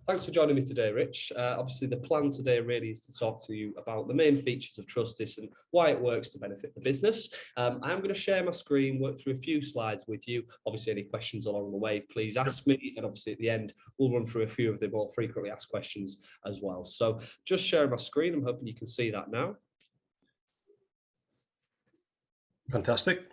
Thanks for joining me today, Rich. Obviously, the plan today really is to talk to you about the main features of Trustist and why it works to benefit the business. I'm going to share my screen, work through a few slides with you. Obviously, any questions along the way, please ask me. And obviously, at the end, we'll run through a few of the more frequently asked questions as well. So just sharing my screen. I'm hoping you can see that now. Fantastic.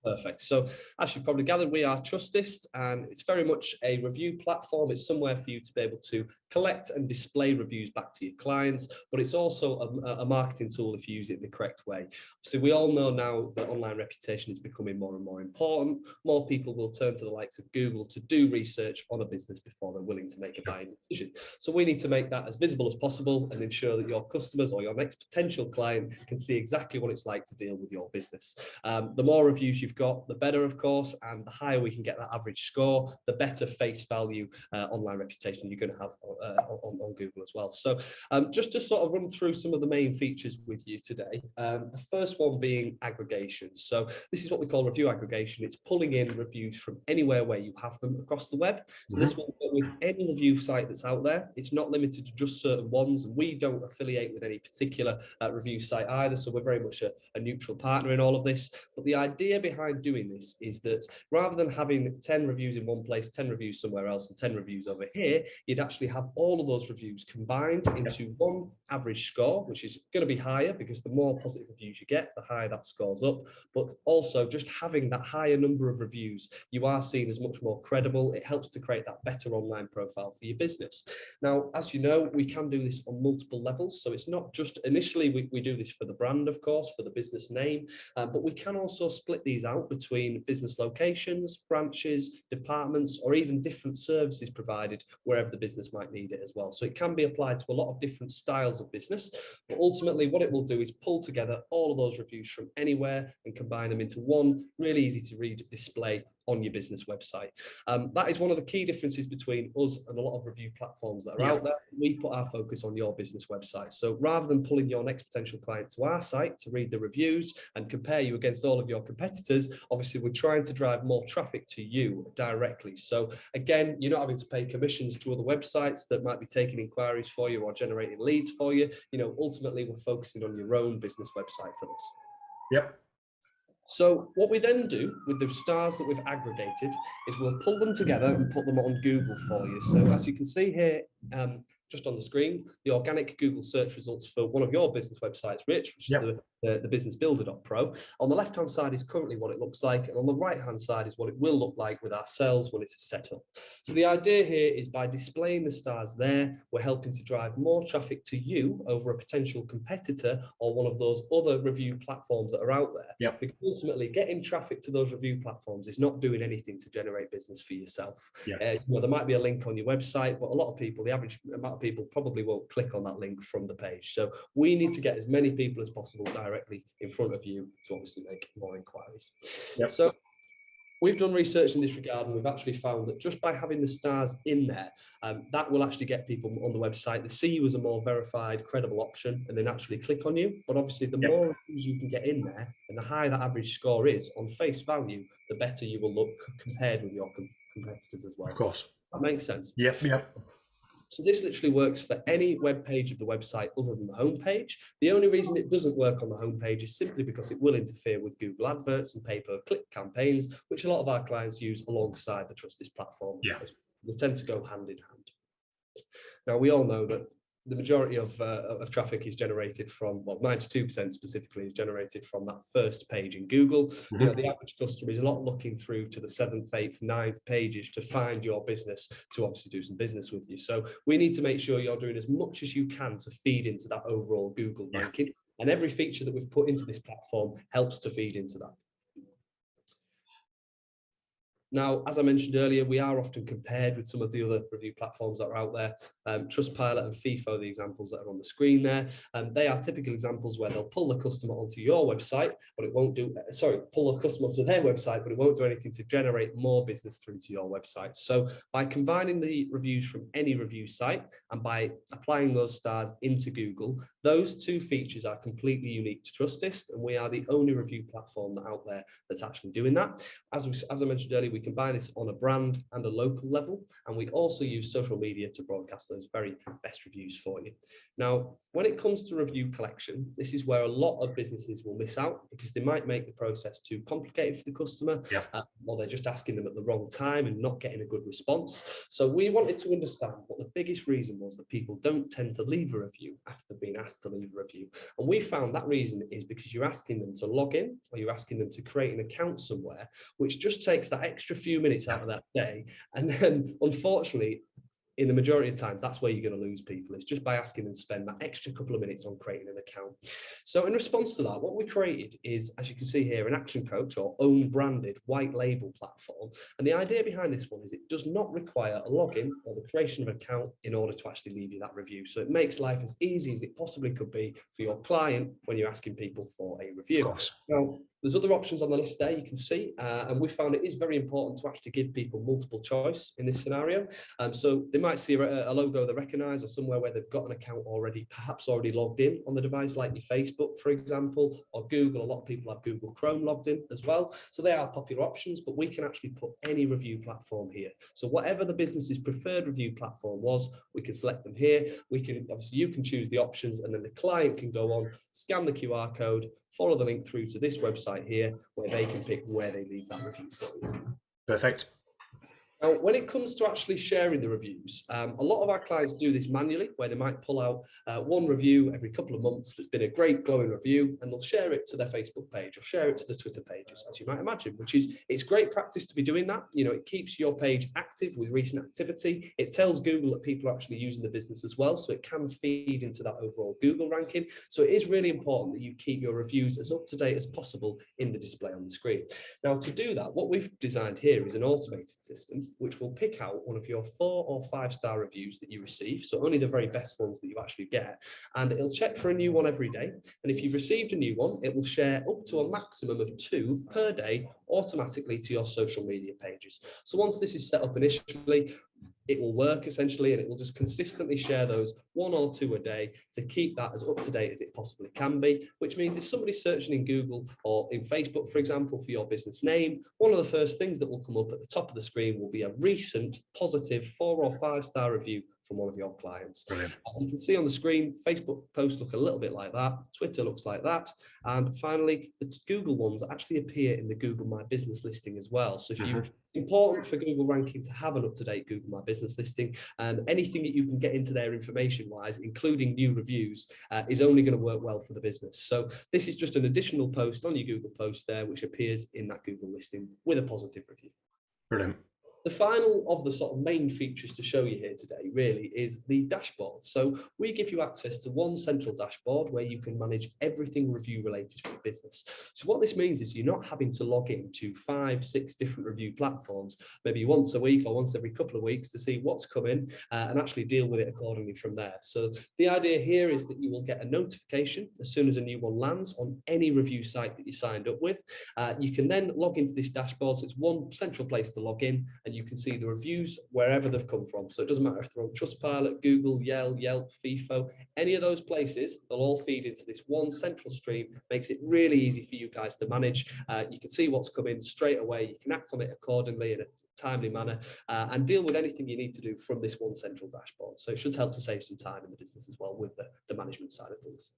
Perfect. So as you've probably gathered, we are Trustist, and it's very much a review platform. It's somewhere for you to be able to collect and display reviews back to your clients, but it's also a marketing tool if you use it the correct way. So we all know now that online reputation is becoming more and more important. More people will turn to the likes of Google to do research on a business before they're willing to make a buying decision. So we need to make that as visible as possible and ensure that your customers or your next potential client can see exactly what it's like to deal with your business. The more reviews you've got, the better, of course, and the higher we can get that average score, the better face value online reputation you're going to have on Google as well. So just to sort of run through some of the main features with you today, the first one being aggregation. So this is what we call review aggregation. It's pulling in reviews from anywhere where you have them across the web. So this will work with any review site that's out there. It's not limited to just certain ones, and we don't affiliate with any particular review site either, so we're very much a neutral partner in all of this. But the idea behind doing this is that rather than having 10 reviews in one place, 10 reviews somewhere else, and 10 reviews over here, you'd actually have all of those reviews combined into one average score, which is going to be higher because the more positive reviews you get, the higher that scores up. But also just having that higher number of reviews, you are seen as much more credible. It helps to create that better online profile for your business. Now, as you know, we can do this on multiple levels. So it's not just initially we do this for the brand, of course, for the business name, but we can also split these out between business locations, branches, departments, or even different services provided wherever the business might need it as well. So it can be applied to a lot of different styles of business, but ultimately what it will do is pull together all of those reviews from anywhere and combine them into one really easy to read display on your business website. That is one of the key differences between us and a lot of review platforms that are out there. We put our focus on your business website. So rather than pulling your next potential client to our site to read the reviews and compare you against all of your competitors, obviously we're trying to drive more traffic to you directly. So again, you're not having to pay commissions to other websites that might be taking inquiries for you or generating leads for you. You know, ultimately we're focusing on your own business website for this. Yep. So what we then do with the stars that we've aggregated is we'll pull them together and put them on Google for you. So as you can see here, just on the screen, the organic Google search results for one of your business websites, Rich, which is the businessbuilder.pro. On the left-hand side is currently what it looks like, and on the right-hand side is what it will look like with ourselves when it's set up. So the idea here is by displaying the stars there, we're helping to drive more traffic to you over a potential competitor or one of those other review platforms that are out there. Because ultimately, getting traffic to those review platforms is not doing anything to generate business for yourself. There might be a link on your website, but a lot of people, the average amount of people probably won't click on that link from the page. So we need to get as many people as possible directly in front of you to obviously make more inquiries. So we've done research in this regard, and we've actually found that just by having the stars in there, that will actually get people on the website. They see you as a more verified, credible option, and then actually click on you. But obviously, the more reviews you can get in there, and the higher that average score is on face value, the better you will look compared with your competitors as well. Of course. That makes sense. Yep. So this literally works for any web page of the website other than the homepage. The only reason it doesn't work on the homepage is simply because it will interfere with Google adverts and pay-per-click campaigns, which a lot of our clients use alongside the Trustist platform. They tend to go hand in hand. Now, we all know that the majority of traffic is generated from, well, 92% specifically is generated from that first page in Google. You know, the average customer is not looking through to the 7th, 8th, 9th pages to find your business to obviously do some business with you. So we need to make sure you're doing as much as you can to feed into that overall Google ranking. And every feature that we've put into this platform helps to feed into that. Now, as I mentioned earlier, we are often compared with some of the other review platforms that are out there. Trustpilot and FIFO are the examples that are on the screen there. They are typical examples where they'll pull the customer onto your website, but it won't do, pull the customer to their website, but it won't do anything to generate more business through to your website. So by combining the reviews from any review site and by applying those stars into Google, those two features are completely unique to Trustist, and we are the only review platform out there that's actually doing that. As I mentioned earlier, we combine this on a brand and a local level, and we also use social media to broadcast those very best reviews for you. Now, when it comes to review collection, this is where a lot of businesses will miss out because they might make the process too complicated for the customer, or they're just asking them at the wrong time and not getting a good response. So we wanted to understand what the biggest reason was that people don't tend to leave a review after they've been asked to leave a review. And we found that reason is because you're asking them to log in, or you're asking them to create an account somewhere, which just takes that extra few minutes out of that day. And then, unfortunately, in the majority of times, that's where you're going to lose people. It's just by asking them to spend that extra couple of minutes on creating an account. So in response to that, what we created is, as you can see here, an ActionCOACH or own branded white label platform. And the idea behind this one is it does not require a login or the creation of an account in order to actually leave you that review. So it makes life as easy as it possibly could be for your client when you're asking people for a review. Now, there's other options on the list there you can see, and we found it is very important to actually give people multiple choice in this scenario. So they might see a logo they recognize or somewhere where they've got an account already, perhaps already logged in on the device, like your Facebook, for example, or Google. A lot of people have Google Chrome logged in as well. So they are popular options, but we can actually put any review platform here. So whatever the business's preferred review platform was, we can select them here. We can, obviously, you can choose the options, and then the client can go on, scan the QR code, follow the link through to this website here, where they can pick where they leave that review for you. Perfect. Now, when it comes to actually sharing the reviews, a lot of our clients do this manually, where they might pull out one review every couple of months that's been a great glowing review, and they'll share it to their Facebook page or share it to the Twitter pages, as you might imagine, which is, it's great practice to be doing that. You know, it keeps your page active with recent activity. It tells Google that people are actually using the business as well, so it can feed into that overall Google ranking. So it is really important that you keep your reviews as up to date as possible in the display on the screen. Now, to do that, what we've designed here is an automated system which will pick out one of your 4 or 5-star reviews that you receive, so only the very best ones that you actually get, and it'll check for a new one every day. And if you've received a new one, it will share up to a maximum of 2 per day automatically to your social media pages. So once this is set up initially, it will work essentially, and it will just consistently share those 1 or 2 a day to keep that as up to date as it possibly can be, which means if somebody's searching in Google or in Facebook, for example, for your business name, one of the first things that will come up at the top of the screen will be a recent positive 4 or 5-star review from one of your clients. You can see on the screen, Facebook posts look a little bit like that, Twitter looks like that, and finally, the Google ones actually appear in the Google My Business listing as well. So if you important for Google ranking to have an up-to-date Google My Business listing, and anything that you can get into there information-wise, including new reviews, is only going to work well for the business. So this is just an additional post on your Google post there, which appears in that Google listing with a positive review. Brilliant. The final of the sort of main features to show you here today really is the dashboard. So we give you access to one central dashboard where you can manage everything review related for your business. So what this means is you're not having to log in to 5, 6 different review platforms, maybe once a week or once every couple of weeks, to see what's coming and actually deal with it accordingly from there. So the idea here is that you will get a notification as soon as a new one lands on any review site that you signed up with. You can then log into this dashboard. So it's one central place to log in, and you can see the reviews wherever they've come from. So it doesn't matter if they're on Trustpilot, Google, Yelp, FIFO, any of those places, they'll all feed into this one central stream. Makes it really easy for you guys to manage. You can see what's coming straight away. You can act on it accordingly in a timely manner and deal with anything you need to do from this one central dashboard. So it should help to save some time in the business as well with the management side of things.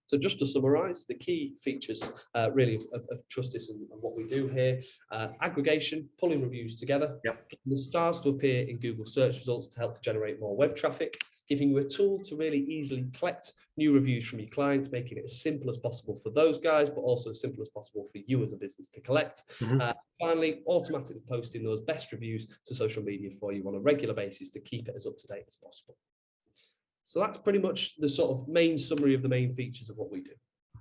So just to summarize, the key features really of Trustist and what we do here, aggregation, pulling reviews together, the stars to appear in Google search results to help to generate more web traffic, giving you a tool to really easily collect new reviews from your clients, making it as simple as possible for those guys, but also as simple as possible for you as a business to collect. Finally, automatically posting those best reviews to social media for you on a regular basis to keep it as up to date as possible. So that's pretty much the sort of main summary of the main features of what we do.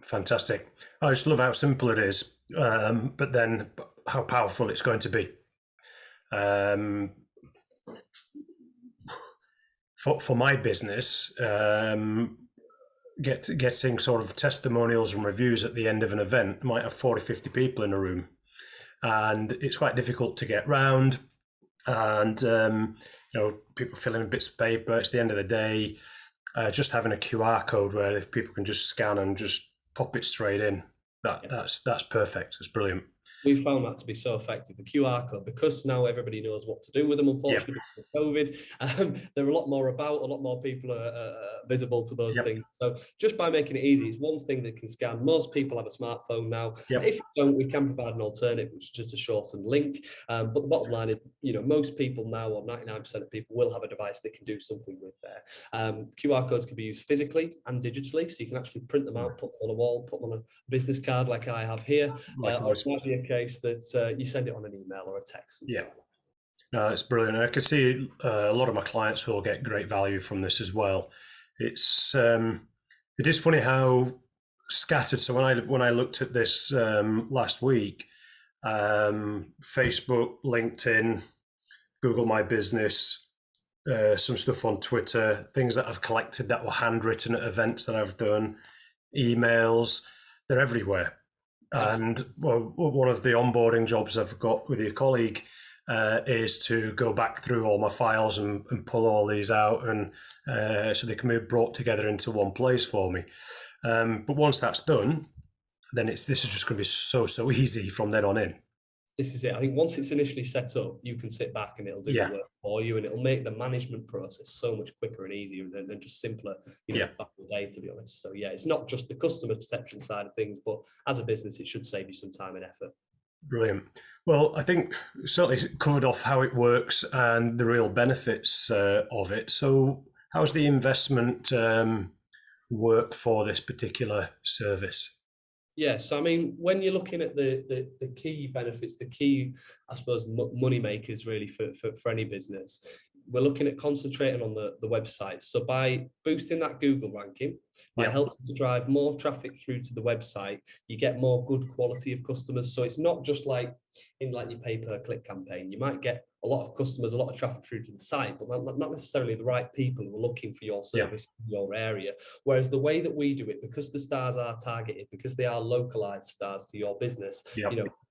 Fantastic. I just love how simple it is, but then how powerful it's going to be. For my business, getting sort of testimonials and reviews at the end of an event, might have 40, 50 people in a room, and it's quite difficult to get round. And people fill in bits of paper. It's the end of the day. Just having a QR code where people can just scan and just pop it straight in. That's perfect. It's brilliant. We found that to be so effective. The QR code, because now everybody knows what to do with them, unfortunately, because of COVID, there are a lot more about, a lot more people are visible to those things. So just by making it easy, it's one thing that can scan. Most people have a smartphone now. If you don't, we can provide an alternative, which is just a shortened link. But the bottom line is, most people now, or 99% of people, will have a device they can do something with there. QR codes can be used physically and digitally, so you can actually print them out, put them on a wall, put them on a business card like I have here. Or it might be a case that you send it on an email or a text. No, it's brilliant. I can see a lot of my clients will get great value from this as well. It is funny how scattered. So when I looked at this last week, Facebook, LinkedIn, Google My Business, some stuff on Twitter, things that I've collected that were handwritten at events that I've done, emails, they're everywhere. And one of the onboarding jobs I've got with your colleague is to go back through all my files and pull all these out, and so they can be brought together into one place for me. But once that's done, then this is just going to be so easy from then on in. This is it. I think once it's initially set up, you can sit back and it'll do the work for you, and it'll make the management process so much quicker and easier than just simpler, back in the day, to be honest. So it's not just the customer perception side of things, but as a business, it should save you some time and effort. Brilliant. Well, I think certainly covered off how it works and the real benefits of it. So how's the investment work for this particular service? So I mean, when you're looking at the key benefits, the key, I suppose, money makers really for any business, we're looking at concentrating on the website. So by boosting that Google ranking, by helping to drive more traffic through to the website, you get more good quality of customers. So it's not just like in your pay-per-click campaign. You might get a lot of customers, a lot of traffic through to the site, but not necessarily the right people who are looking for your service in your area. Whereas the way that we do it, because the stars are targeted, because they are localized stars to your business,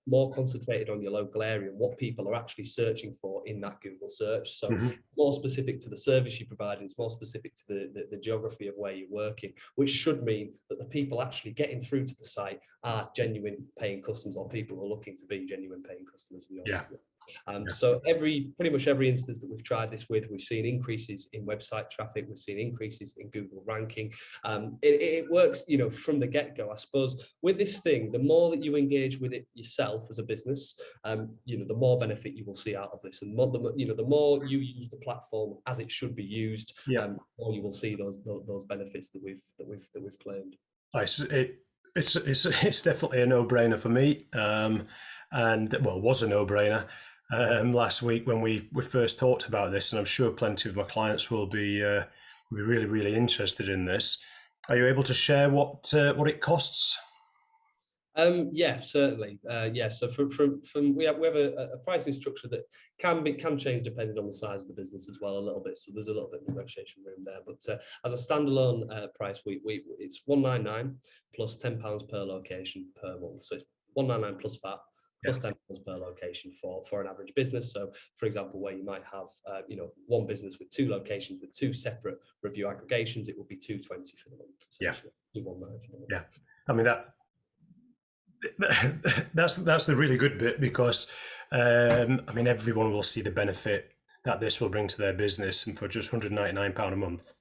more concentrated on your local area and what people are actually searching for in that Google search. So more specific to the service you provide, and it's more specific to the geography of where you're working, which should mean that the people actually getting through to the site are genuine paying customers, or people who are looking to be genuine paying customers for your business. So pretty much every instance that we've tried this with, we've seen increases in website traffic, we've seen increases in Google ranking. It works, from the get-go. I suppose with this thing, the more that you engage with it yourself as a business, the more benefit you will see out of this, and the more you use the platform as it should be used, the more you will see those benefits that we've claimed. It's definitely a no-brainer for me, and was a no-brainer last week when we first talked about this, and I'm sure plenty of my clients will be really interested in this. Are you able to share what it costs? Certainly. So from we have a pricing structure that can change depending on the size of the business as well a little bit. So there's a little bit of negotiation room there. But as a standalone price, it's £199 plus £10 per location per month. So it's £199 plus VAT. Plus £10 per location for an average business. So, for example, where you might have one business with two locations with two separate review aggregations, it would be £220 for the month. £219 for the month. I mean that's the really good bit, because everyone will see the benefit that this will bring to their business, and for just £199 a month,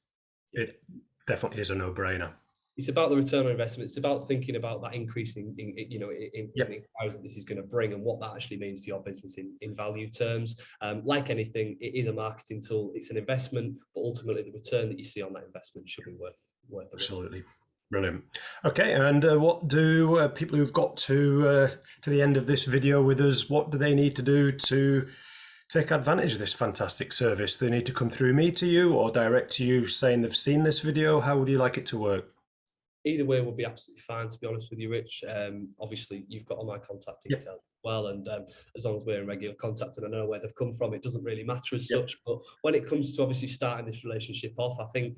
it definitely is a no-brainer. It's about the return on investment. It's about thinking about that increase in inquiries that this is going to bring, and what that actually means to your business in value terms. Like anything, it is a marketing tool. It's an investment, but ultimately the return that you see on that investment should be worth the risk. Absolutely. Brilliant. Okay, and what do people who've got to the end of this video with us, what do they need to do to take advantage of this fantastic service? Do they need to come through me to you, or direct to you saying they've seen this video? How would you like it to work? Either way will be absolutely fine, to be honest with you, Rich. Obviously, you've got all my contact details as well, and as long as we're in regular contact and I know where they've come from, it doesn't really matter as such. But when it comes to obviously starting this relationship off, I think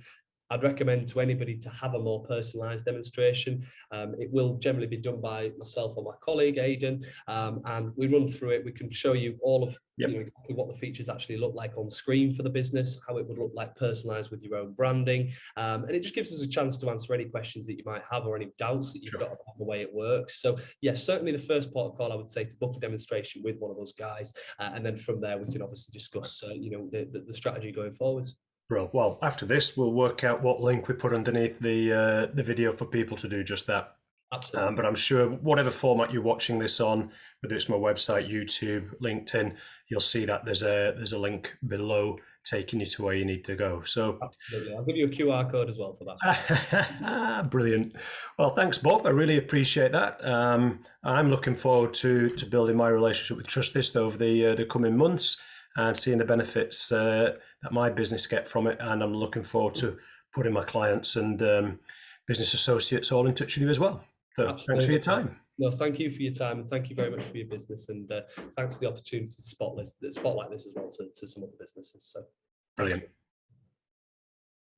I'd recommend to anybody to have a more personalised demonstration. It will generally be done by myself or my colleague, Aidan, and we run through it. We can show you all of exactly what the features actually look like on screen for the business, how it would look like personalised with your own branding, and it just gives us a chance to answer any questions that you might have or any doubts that you've got about the way it works. So yes, certainly the first port of call I would say to book a demonstration with one of those guys, and then from there we can obviously discuss the strategy going forwards. Well, after this, we'll work out what link we put underneath the video for people to do just that. Absolutely. But I'm sure whatever format you're watching this on, whether it's my website, YouTube, LinkedIn, you'll see that there's a link below taking you to where you need to go. So absolutely, I'll give you a QR code as well for that. Brilliant. Well, thanks, Bob. I really appreciate that. I'm looking forward to building my relationship with Trustist over the coming months and seeing the benefits that my business get from it. And I'm looking forward to putting my clients and business associates all in touch with you as well. So thanks for your time. No, thank you for your time, and thank you very much for your business, and thanks for the opportunity to spotlight this as well to some other businesses. So brilliant.